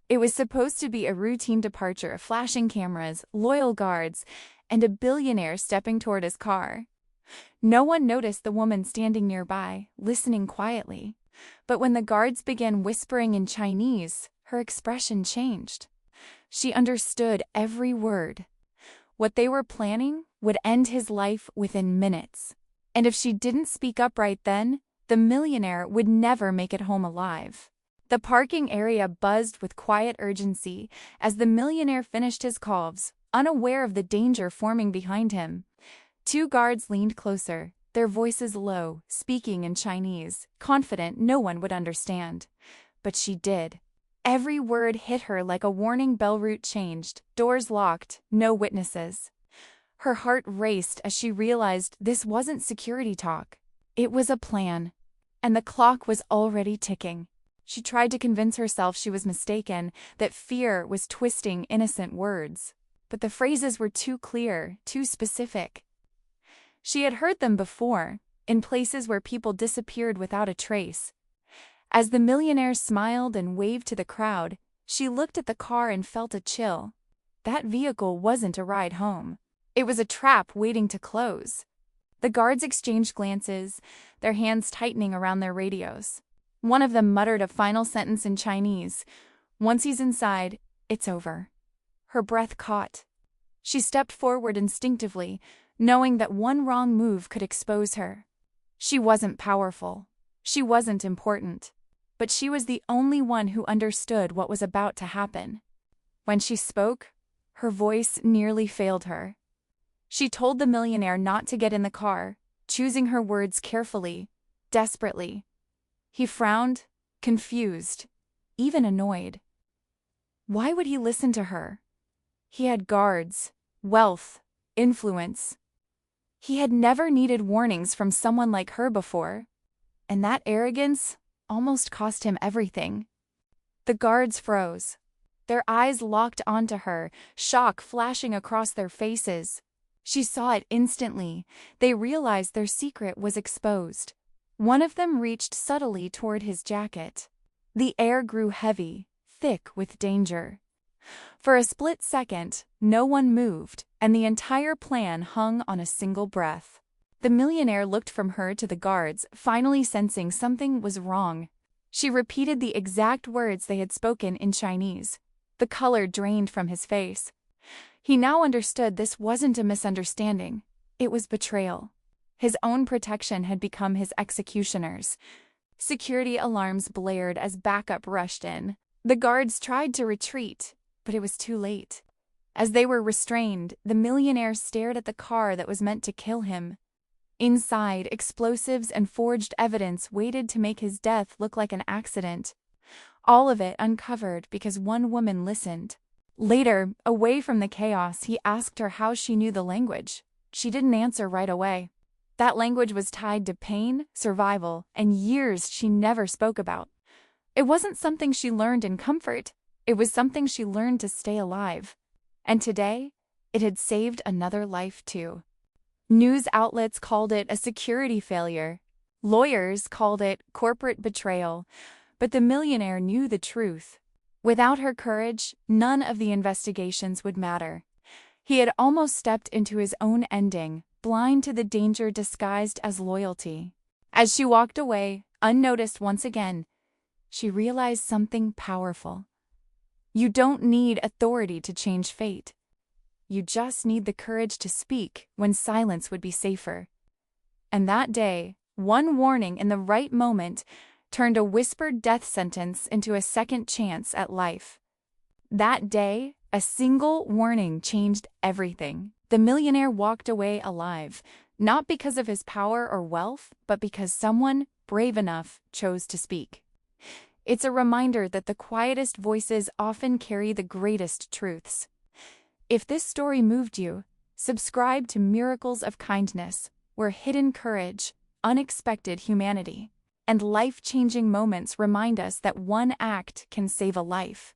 It was supposed to be a routine departure of flashing cameras, loyal guards, and a billionaire stepping toward his car. No one noticed the woman standing nearby, listening quietly. But when the guards began whispering in Chinese, her expression changed. She understood every word. What they were planning would end his life within minutes. And if she didn't speak up right then, the millionaire would never make it home alive. The parking area buzzed with quiet urgency as the millionaire finished his calls, unaware of the danger forming behind him. Two guards leaned closer, their voices low, speaking in Chinese, confident no one would understand. But she did. Every word hit her like a warning bell. Route changed, doors locked, no witnesses. Her heart raced as she realized this wasn't security talk. It was a plan. And the clock was already ticking. She tried to convince herself she was mistaken, that fear was twisting innocent words. But the phrases were too clear, too specific. She had heard them before, in places where people disappeared without a trace. As the millionaire smiled and waved to the crowd, she looked at the car and felt a chill. That vehicle wasn't a ride home. It was a trap waiting to close. The guards exchanged glances, their hands tightening around their radios. One of them muttered a final sentence in Chinese. Once he's inside, it's over. Her breath caught. She stepped forward instinctively, knowing that one wrong move could expose her. She wasn't powerful. She wasn't important. But she was the only one who understood what was about to happen. When she spoke, her voice nearly failed her. She told the millionaire not to get in the car, choosing her words carefully, desperately. He frowned, confused, even annoyed. Why would he listen to her? He had guards, wealth, influence. He had never needed warnings from someone like her before, and that arrogance almost cost him everything. The guards froze. Their eyes locked onto her, shock flashing across their faces. She saw it instantly. They realized their secret was exposed. One of them reached subtly toward his jacket. The air grew heavy, thick with danger. For a split second, no one moved, and the entire plan hung on a single breath. The millionaire looked from her to the guards, finally sensing something was wrong. She repeated the exact words they had spoken in Chinese. The color drained from his face. He now understood this wasn't a misunderstanding. It was betrayal. His own protection had become his executioner's. Security alarms blared as backup rushed in. The guards tried to retreat, but it was too late. As they were restrained, the millionaire stared at the car that was meant to kill him. Inside, explosives and forged evidence waited to make his death look like an accident. All of it uncovered because one woman listened. Later, away from the chaos, he asked her how she knew the language. She didn't answer right away. That language was tied to pain, survival, and years she never spoke about. It wasn't something she learned in comfort. It was something she learned to stay alive. And today, it had saved another life too. News outlets called it a security failure. Lawyers called it corporate betrayal. But the millionaire knew the truth. Without her courage, none of the investigations would matter. He had almost stepped into his own ending, blind to the danger disguised as loyalty. As she walked away, unnoticed once again, she realized something powerful. You don't need authority to change fate. You just need the courage to speak when silence would be safer. And that day, one warning in the right moment turned a whispered death sentence into a second chance at life. That day, a single warning changed everything. The millionaire walked away alive, not because of his power or wealth, but because someone brave enough chose to speak. It's a reminder that the quietest voices often carry the greatest truths. If this story moved you, subscribe to Miracles of Kindness, where hidden courage, unexpected humanity, and life-changing moments remind us that one act can save a life.